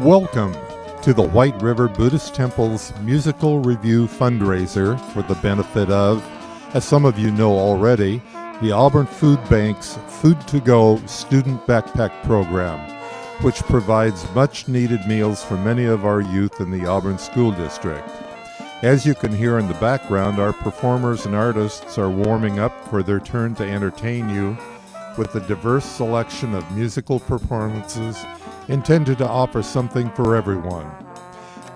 Welcome to the White River Buddhist Temple's musical review fundraiser for the benefit of, as some of you know already, the Auburn Food Bank's Food to Go student backpack program, which provides much needed meals for many of our youth in the Auburn School District. As you can hear in the background, our performers and artists are warming up for their turn to entertain you with a diverse selection of musical performances intended to offer something for everyone.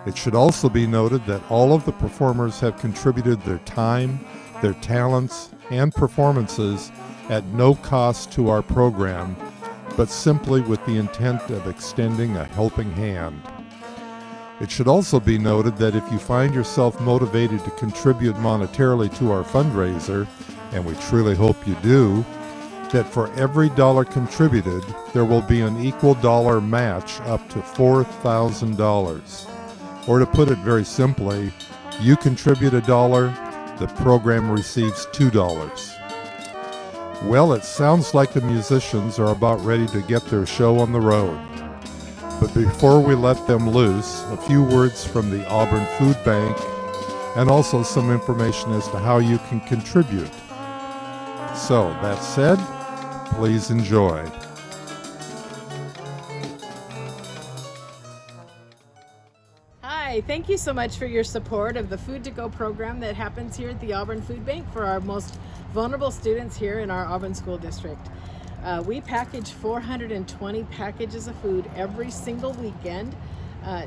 It should also be noted that all of the performers have contributed their time, their talents, and performances at no cost to our program, but simply with the intent of extending a helping hand. It should also be noted that if you find yourself motivated to contribute monetarily to our fundraiser, and we truly hope you do, that for every dollar contributed, there will be an equal dollar match up to $4,000. Or to put it very simply, you contribute $1, the program receives $2. Well, it sounds like the musicians are about ready to get their show on the road. But before we let them loose, a few words from the Auburn Food Bank and also some information as to how you can contribute. So, that said, please enjoy. Hi, thank you so much for your support of the Food to Go program that happens here at the Auburn Food Bank for our most vulnerable students here in our Auburn School District. We package 420 packages of food every single weekend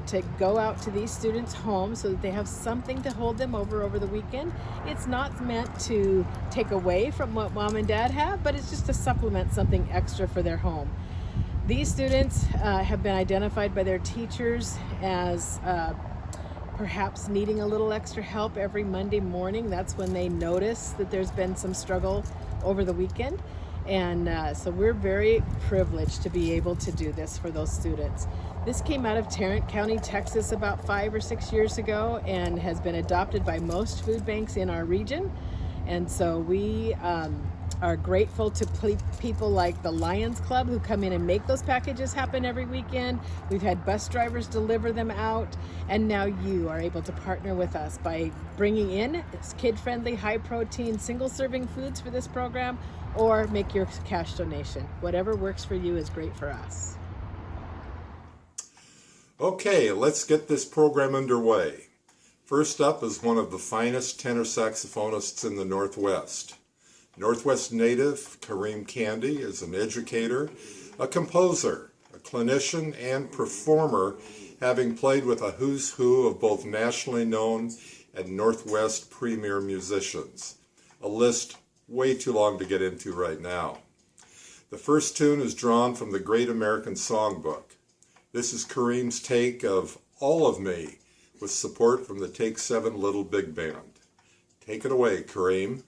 to go out to these students' homes so that they have something to hold them over the weekend. It's not meant to take away from what mom and dad have, but it's just to supplement something extra for their home. These students have been identified by their teachers as perhaps needing a little extra help every Monday morning. That's when they notice that there's been some struggle over the weekend. And so we're very privileged to be able to do this for those students. This came out of Tarrant County, Texas about 5 or 6 years ago and has been adopted by most food banks in our region. And so we are grateful to people like the Lions Club who come in and make those packages happen every weekend. We've had bus drivers deliver them out, and now you are able to partner with us by bringing in kid-friendly, high-protein, single-serving foods for this program, or make your cash donation. Whatever works for you is great for us. Okay, let's get this program underway. First up is one of the finest tenor saxophonists in the Northwest. Northwest native Kareem Kandi is an educator, a composer, a clinician, and performer, having played with a who's who of both nationally known and Northwest premier musicians. A list way too long to get into right now. The first tune is drawn from the Great American Songbook. This is Kareem's take of All of Me, with support from the Take 7 Little Big Band. Take it away, Kareem.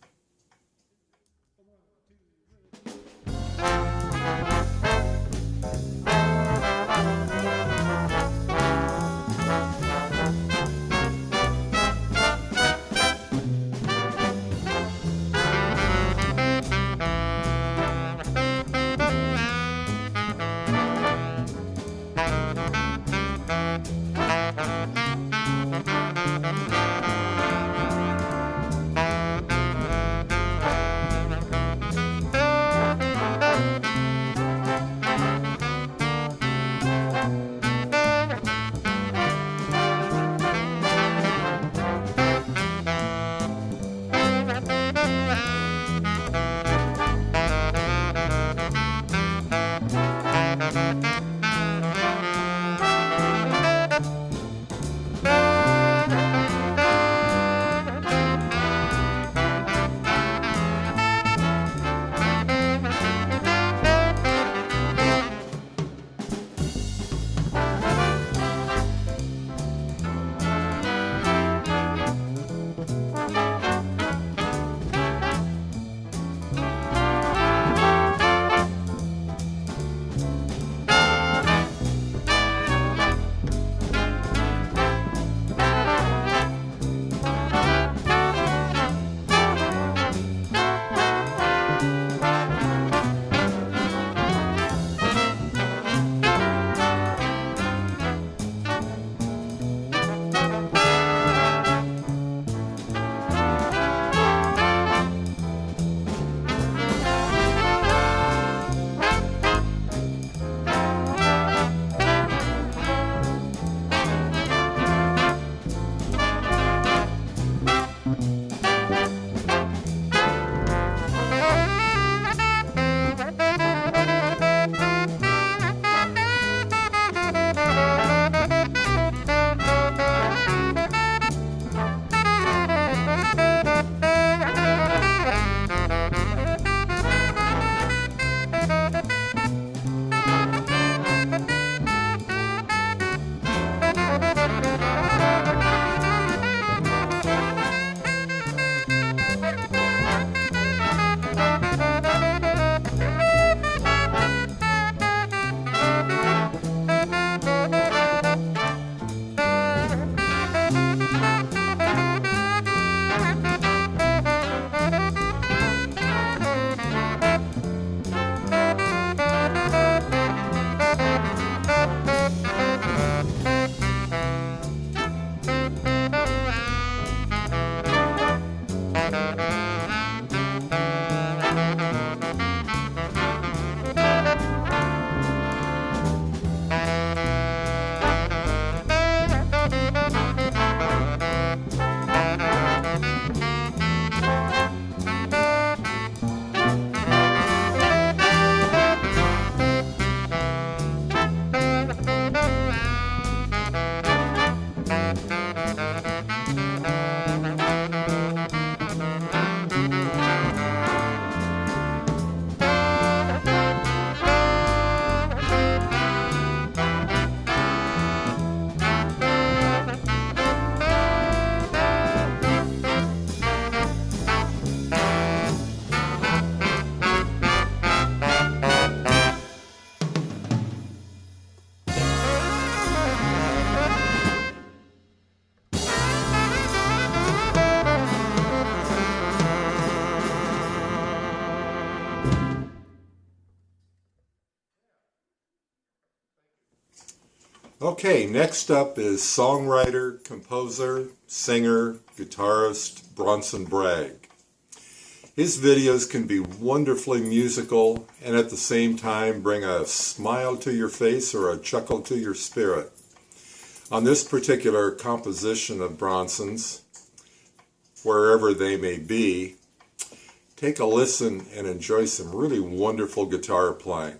Okay, next up is songwriter, composer, singer, guitarist Bronson Bragg. His videos can be wonderfully musical and at the same time bring a smile to your face or a chuckle to your spirit. On this particular composition of Bronson's, wherever they may be, take a listen and enjoy some really wonderful guitar playing.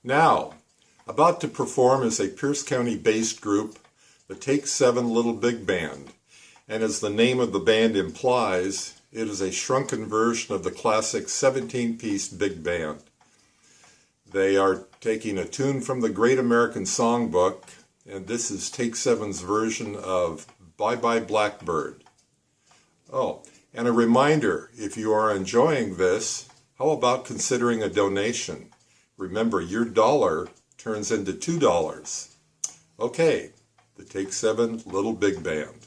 Now, about to perform is a Pierce County-based group, the Take 7 Little Big Band, and as the name of the band implies, it is a shrunken version of the classic 17-piece big band. They are taking a tune from the Great American Songbook, and this is Take 7's version of Bye Bye Blackbird. Oh, and a reminder, if you are enjoying this, how about considering a donation? Remember, your dollar turns into $2. Okay, the Take 7 Little Big Band.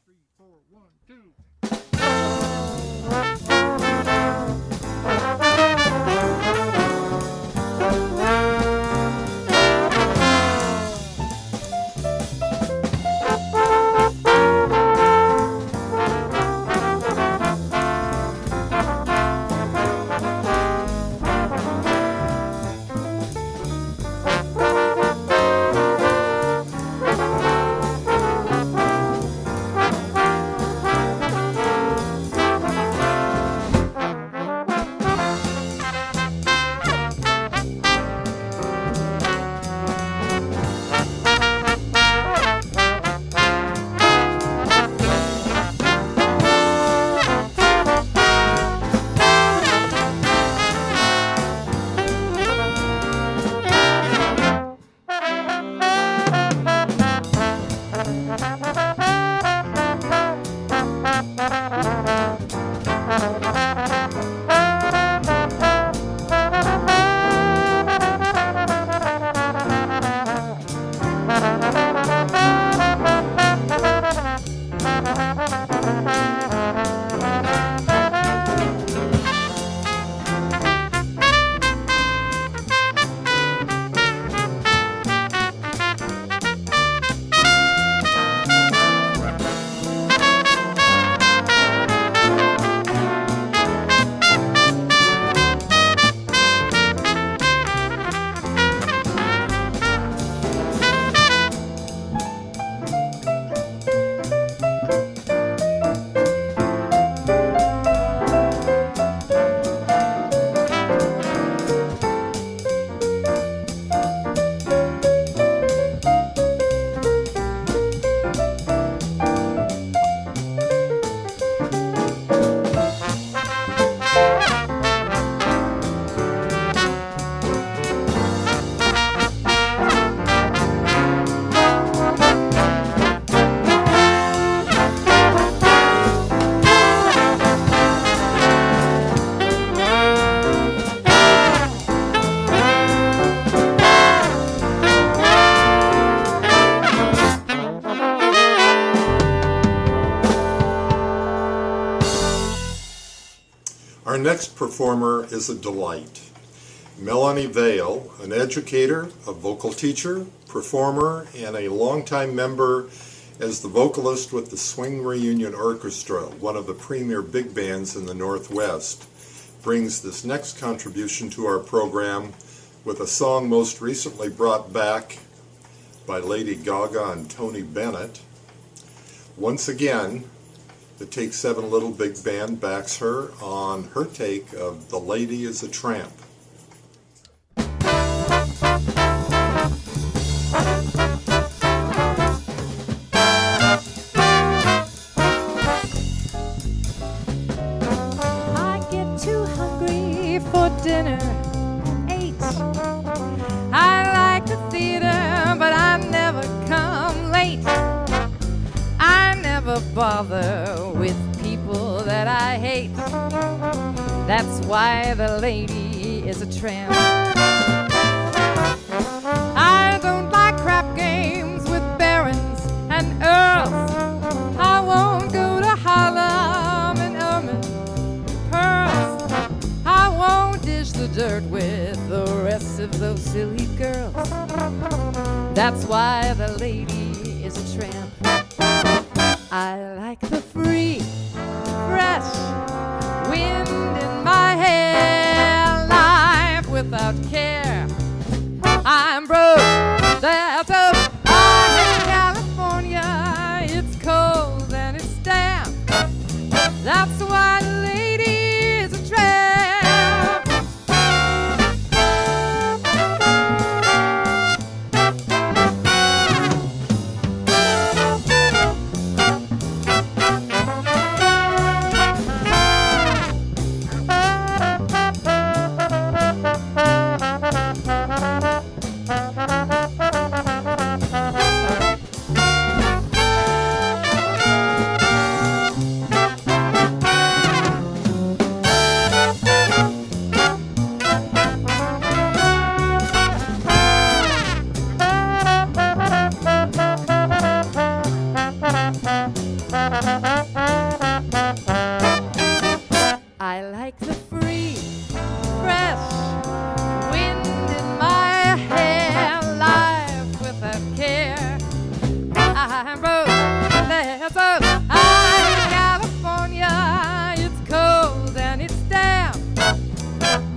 3, 4, 1, 2. Our next performer is a delight. Melanie Vail, an educator, a vocal teacher, performer, and a longtime member as the vocalist with the Swing Reunion Orchestra, one of the premier big bands in the Northwest, brings this next contribution to our program with a song most recently brought back by Lady Gaga and Tony Bennett. Once again, the Take 7 Little Big Band backs her on her take of The Lady is a Tramp. I get too hungry for dinner at 8. I like the theater, but I never come late. I never bother with people that I hate. That's why the lady is a tramp. I don't like crap games with barons and earls. I won't go to Harlem and ermine pearls. I won't dish the dirt with the rest of those silly girls. That's why the lady is a tramp. I like the free, fresh wind in my hair, life without care. I'm broke, that's up. I'm in California, it's cold and it's damp. That's why the lady is a tramp. I like the free, fresh wind in my hair, life without care. I'm broke, that's up. I'm in California, it's cold and it's damp.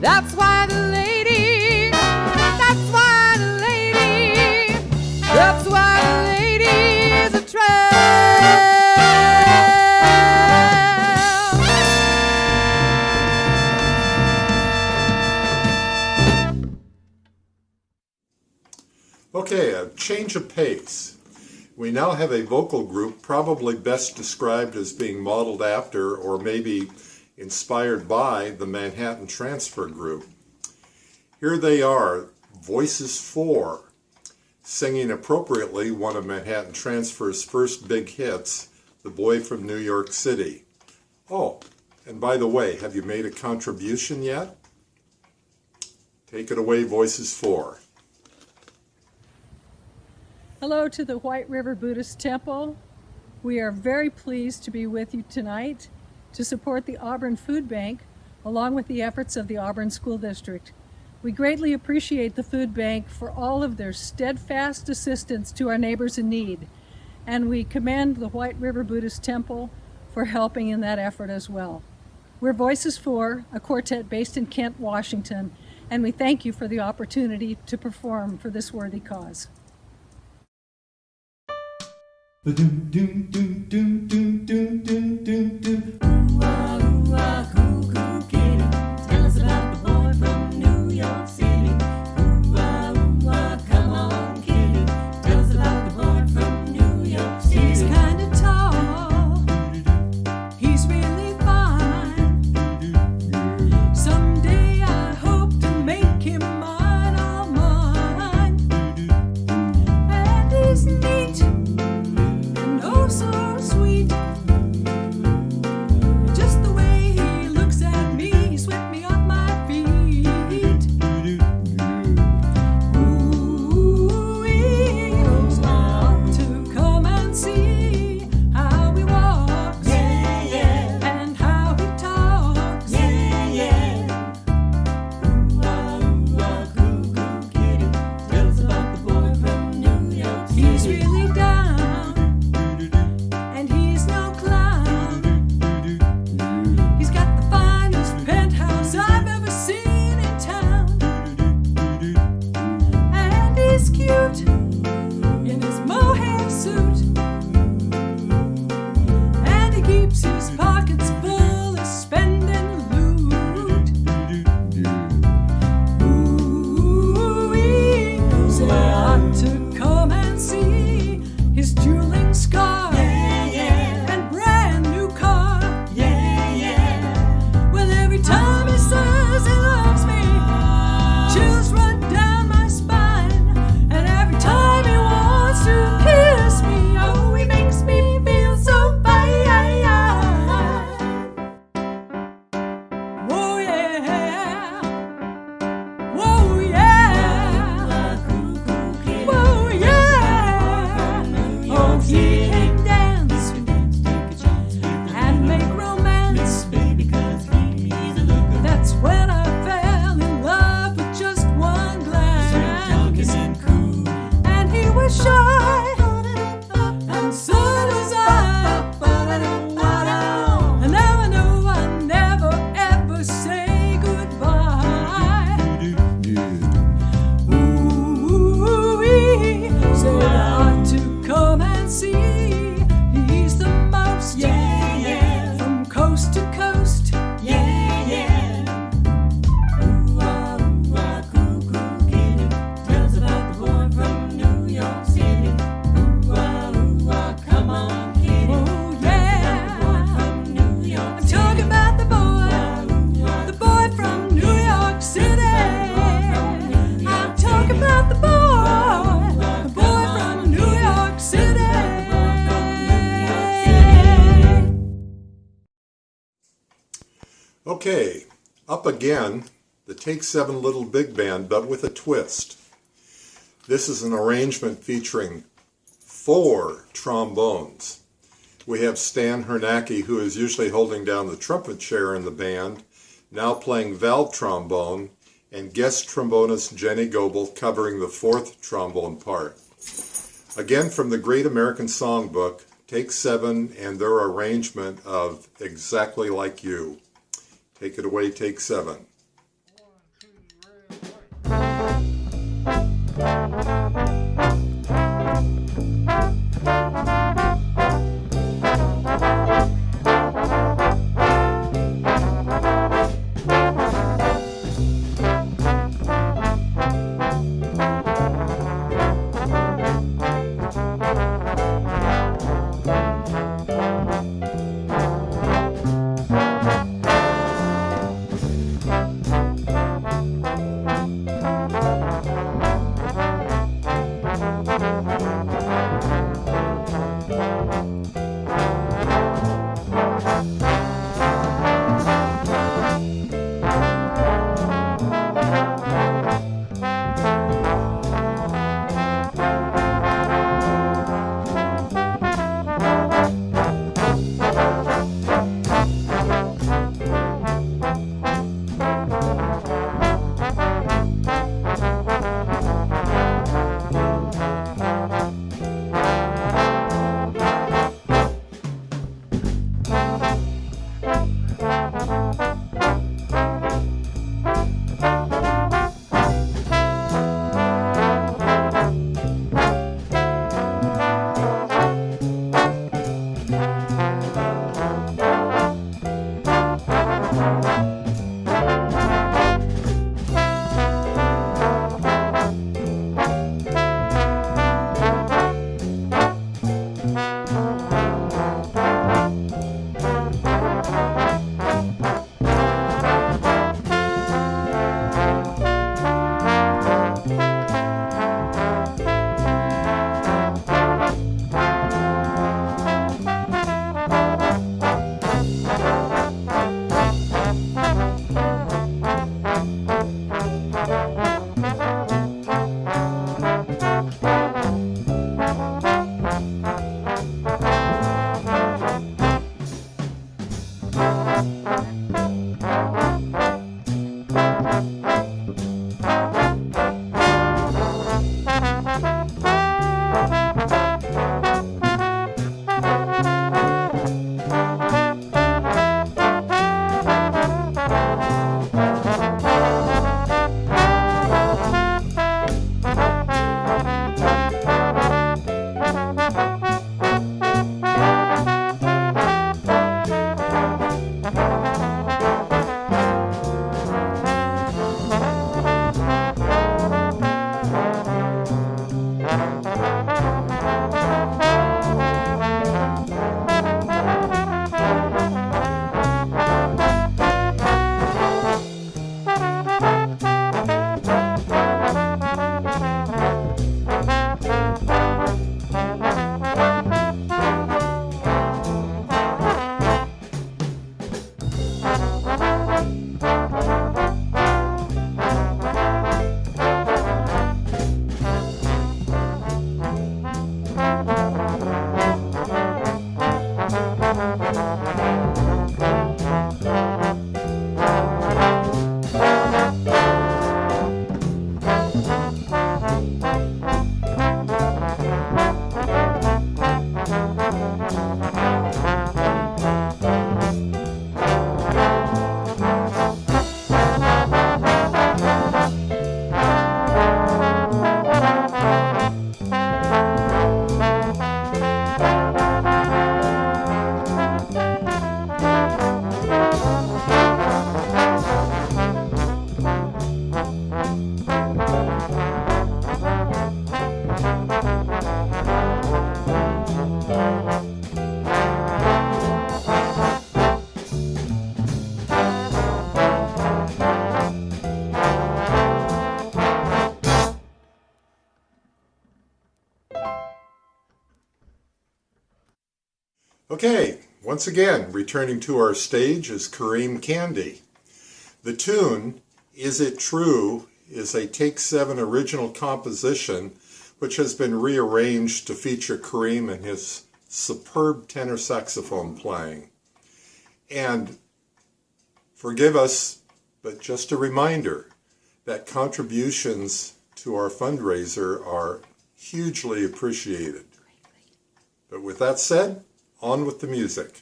That's why the lady, that's why the lady, that's why the lady is a tramp. Okay, a change of pace. We now have a vocal group probably best described as being modeled after or maybe inspired by the Manhattan Transfer Group. Here they are, Voices 4, singing appropriately one of Manhattan Transfer's first big hits, The Boy from New York City. Oh, And by the way, have you made a contribution yet? Take it away, Voices 4. Hello to the White River Buddhist Temple. We are very pleased to be with you tonight to support the Auburn Food Bank along with the efforts of the Auburn School District. We greatly appreciate the food bank for all of their steadfast assistance to our neighbors in need, and we commend the White River Buddhist Temple for helping in that effort as well. We're Voices 4, a quartet based in Kent, Washington, and we thank you for the opportunity to perform for this worthy cause. Okay, up again, the Take 7 Little Big Band, but with a twist. This is an arrangement featuring 4 trombones. We have Stan Hernacki, who is usually holding down the trumpet chair in the band, now playing valve trombone, and guest trombonist Jenny Goebel covering the 4th trombone part. Again, from the Great American Songbook, Take 7 and their arrangement of Exactly Like You. Take it away, Take 7. Okay, once again, returning to our stage is Kareem Kandi. The tune, Is It True, is a Take 7 original composition which has been rearranged to feature Kareem and his superb tenor saxophone playing. And forgive us, but just a reminder that contributions to our fundraiser are hugely appreciated. But with that said, on with the music.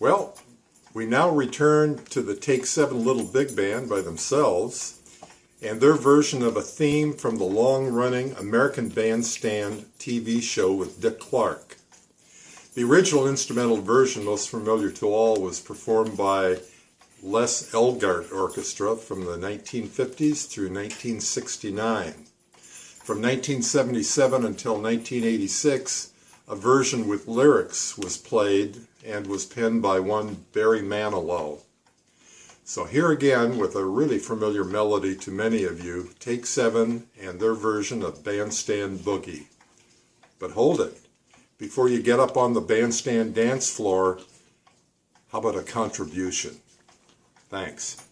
Well, we now return to the Take 7 Little Big Band by themselves and their version of a theme from the long-running American Bandstand TV show with Dick Clark. The original instrumental version, most familiar to all, was performed by Les Elgart Orchestra from the 1950s through 1969. From 1977 until 1986, a version with lyrics was played and was penned by one Barry Manilow. So here again, with a really familiar melody to many of you, Take 7 and their version of Bandstand Boogie. But hold it, before you get up on the bandstand dance floor, how about a contribution? Thanks.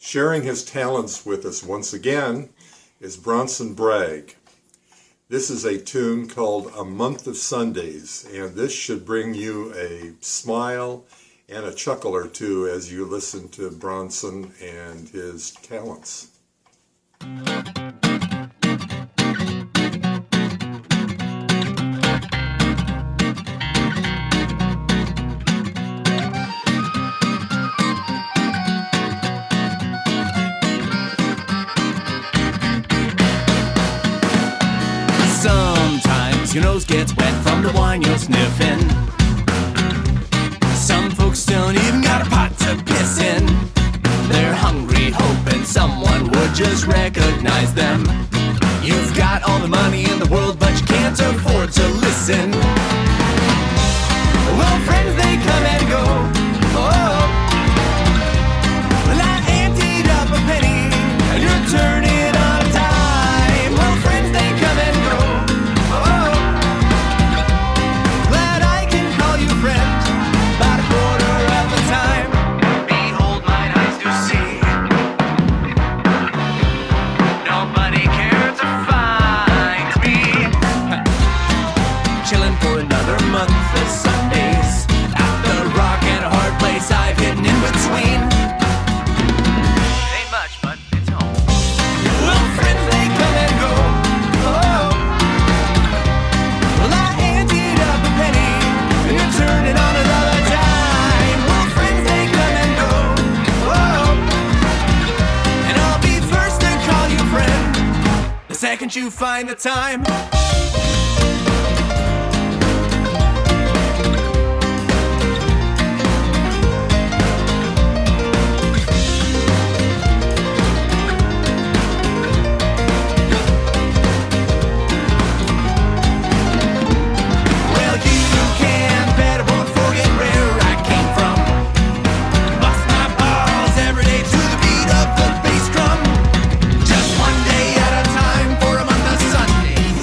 Sharing his talents with us once again is Bronson Bragg. This is a tune called A Month of Sundays, and this should bring you a smile and a chuckle or two as you listen to Bronson and his talents. Sometimes your nose gets wet from the wine you're sniffing. Some folks don't even got a pot to piss in. They're hungry, hoping someone would just recognize them. You've got all the money in the world, but you can't afford to listen. Well, friends, they come and go. Oh, well, I emptied up a penny, and you're turning on a dime. Well, friends, they come and go. Oh, glad I can call you friend, about a quarter of the time. Behold, mine eyes do see. Nobody cared to find me chilling for can't you find the time? Well, you can bet I won't forget where I came from. Bust my balls every day to the beat of the bass drum. Just one day at a time for a month of Sundays.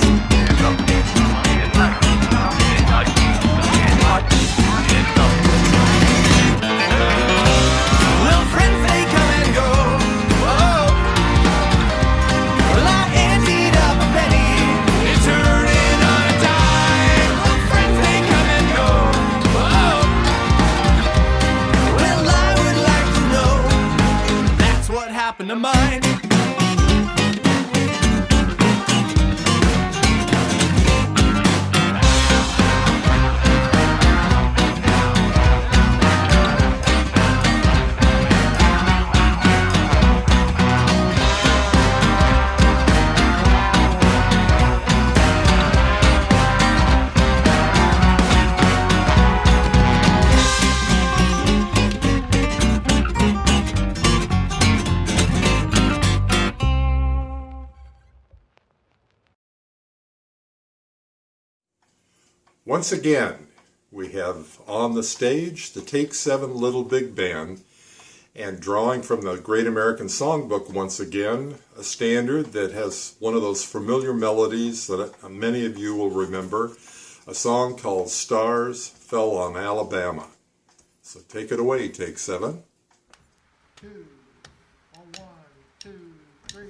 Well, friends, they come and go. Whoa. Well, I emptied up a penny. It's turning on a dime. Well, friends, they come and go. Whoa. Well, I would like to know. That's what happened to mine. Once again, we have on the stage the Take 7 Little Big Band, and drawing from the Great American Songbook once again, a standard that has one of those familiar melodies that many of you will remember, a song called Stars Fell on Alabama. So take it away, Take 7. 2, 1, 2, 3.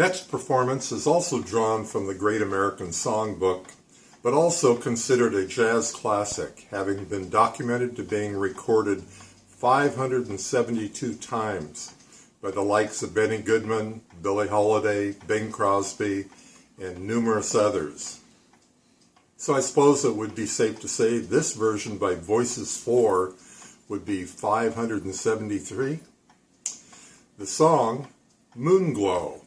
next performance is also drawn from the Great American Songbook, but also considered a jazz classic, having been documented to being recorded 572 times by the likes of Benny Goodman, Billie Holiday, Bing Crosby, and numerous others. So I suppose it would be safe to say this version by Voices 4 would be 573. The song, Moonglow,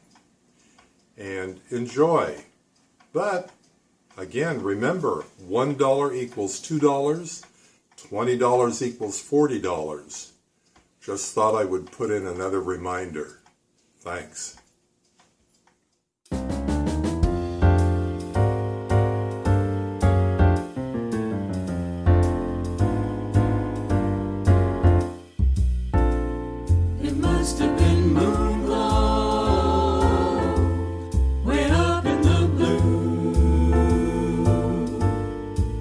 and enjoy. But again, remember, $1 equals $2, $20 equals $40. Just thought I would put in another reminder. Thanks. It must have been moonglow, way up in the blue.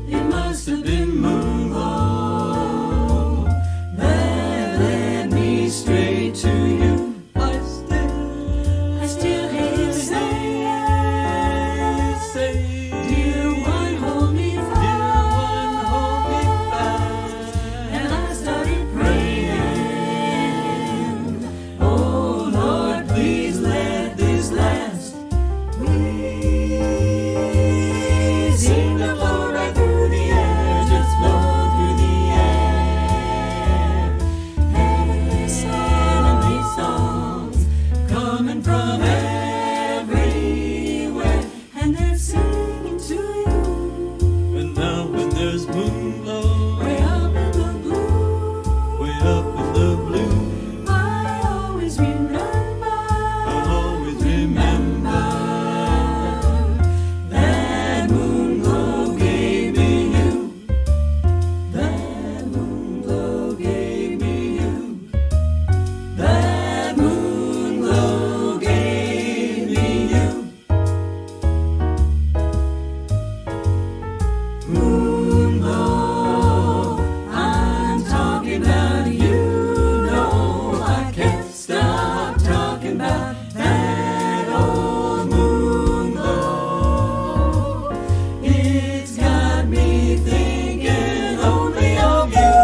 It must have been moonglow that led me straight to you. I still hear you say, dear one, hold me fast. And I started praying, oh Lord, please let this last. We seem to flow right through the air, just flow through the air. Heavenly songs coming from everywhere, and they're singing to you. And now when there's moonglow, way up in the blue, way up in the blue, I always remember that moonglow gave me you. That moonglow gave me you. That moonglow gave me you. Moonglow, I'm talking about you. No, I can't stop talking about that old moonglow. It's got me thinking only of you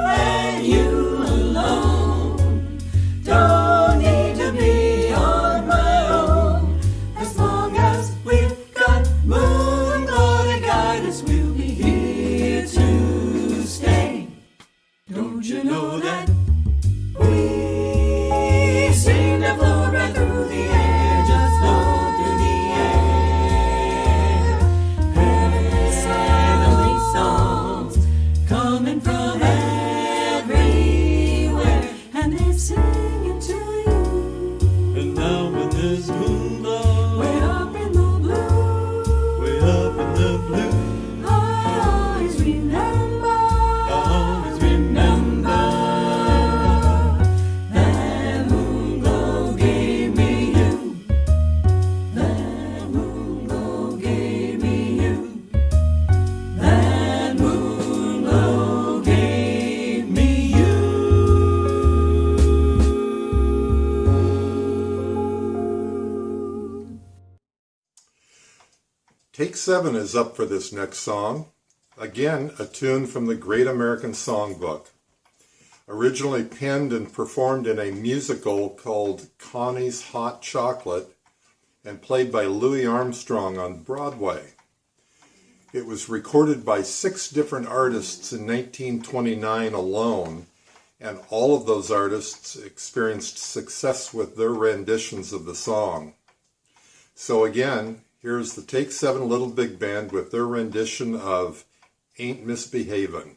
and you alone. Don't need to be on my own. As long as we've got moonglow to guide us, we'll be here to stay. Don't you know that we seem to float right through the air, just float through the air. Heavenly songs coming from everywhere, and they're singing to you. And now when there's moonglow, way up in the blue, way up in the blue, I always remember that moonglow gave me you. That moonglow gave me you. That moonglow gave me you. Take 7 is up for this next song. Again, a tune from the Great American Songbook. Originally penned and performed in a musical called Connie's Hot Chocolate and played by Louis Armstrong on Broadway. It was recorded by 6 different artists in 1929 alone, and all of those artists experienced success with their renditions of the song. So again, here's the Take 7 Little Big Band with their rendition of Ain't Misbehavin'.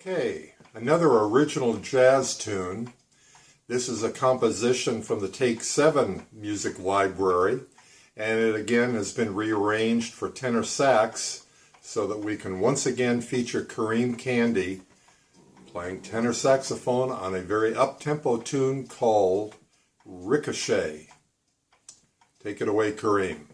Okay, another original jazz tune. This is a composition from the Take 7 music library, and it again has been rearranged for tenor sax so that we can once again feature Kareem Kandi playing tenor saxophone on a very up-tempo tune called Ricochet. Take it away, Kareem.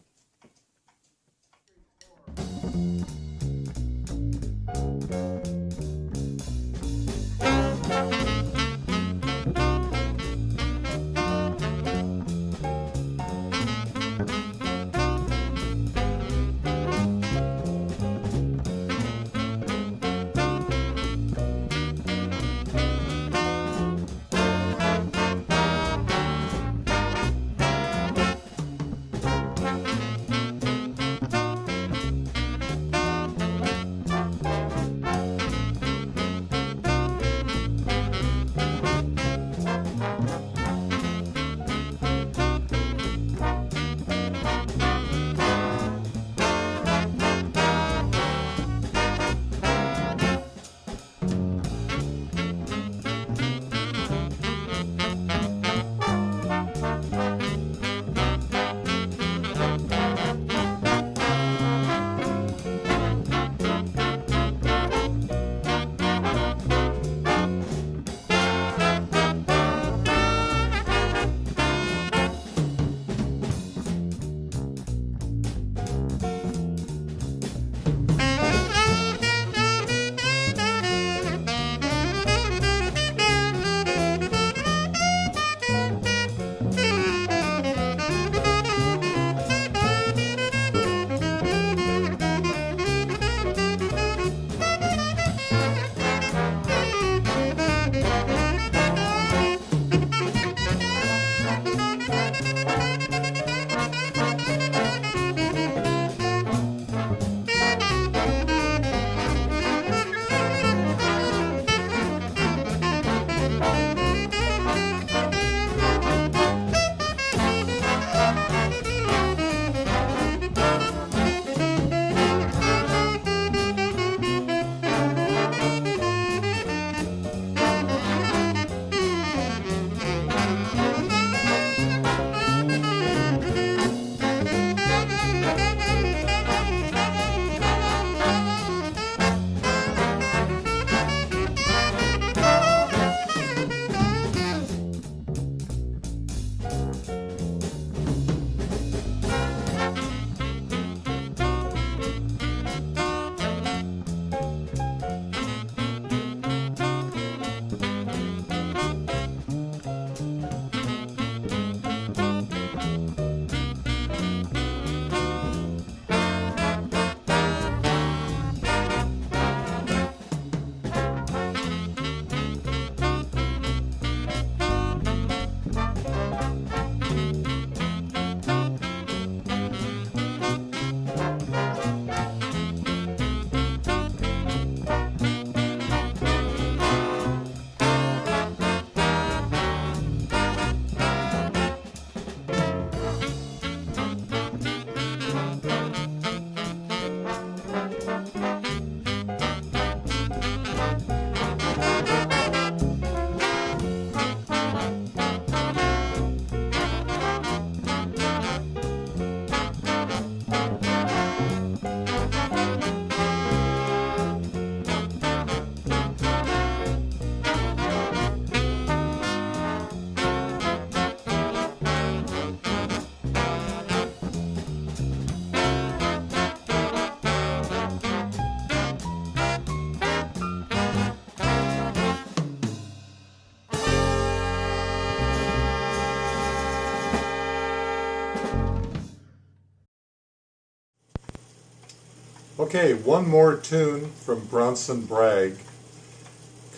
Okay, one more tune from Bronson Bragg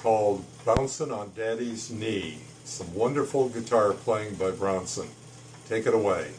called Bouncin' on Daddy's Knee. Some wonderful guitar playing by Bronson. Take it away.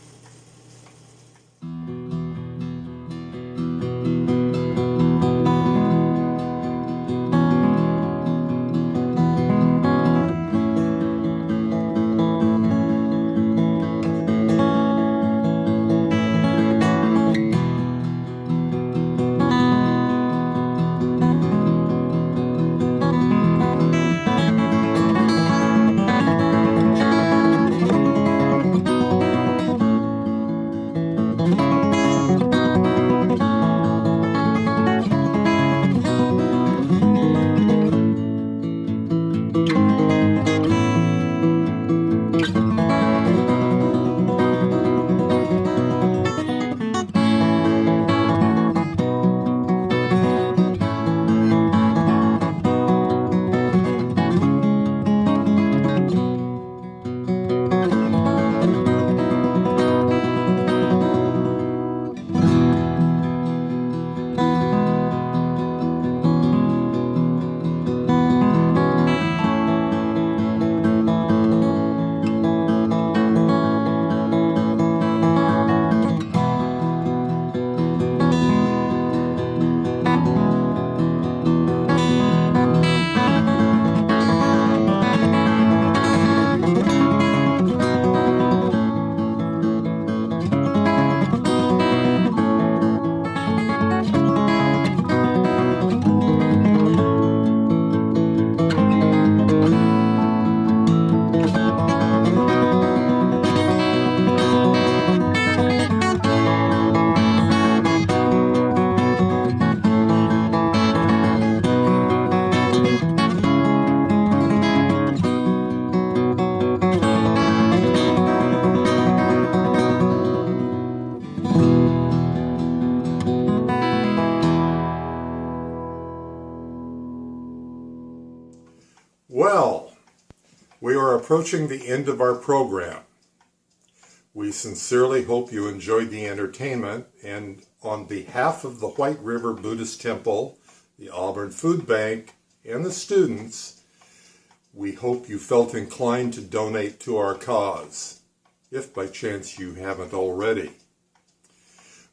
Well, we are approaching the end of our program. We sincerely hope you enjoyed the entertainment, and on behalf of the White River Buddhist Temple, the Auburn Food Bank, and the students, we hope you felt inclined to donate to our cause, if by chance you haven't already.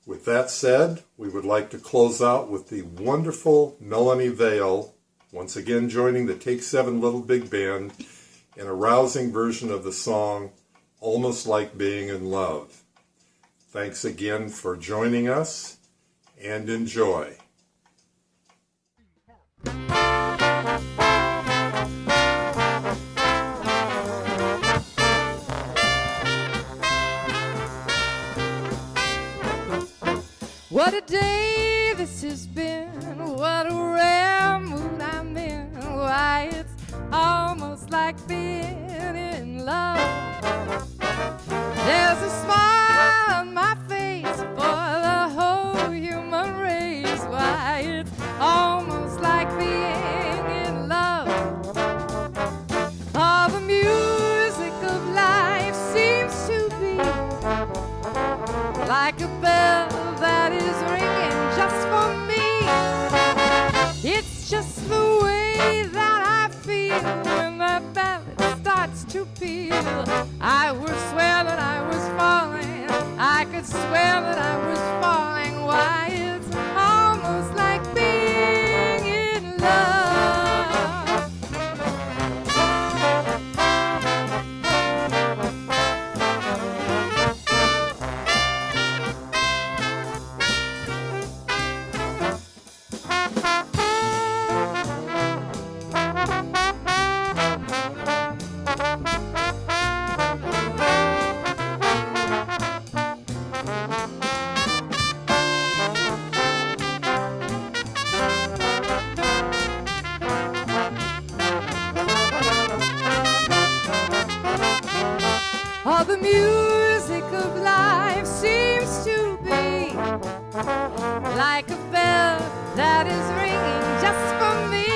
With that said, we would like to close out with the wonderful Melanie Vail, once again joining the Take 7 Little Big Band in a rousing version of the song, Almost Like Being in Love. Thanks again for joining us, and enjoy. What a day this has been, what a rare mood I'm in. Why, it's almost like being in love. There's a smile on my face for the whole human race. Why, it's almost like being in love. All the music of life seems to be like a bell that is ringing just for me. It's just the way that I feel when that ballad starts to peal. I would swear that I was falling, I could swear that I was falling. Why, it's almost like being in love. All the music of life seems to be like a bell that is ringing just for me.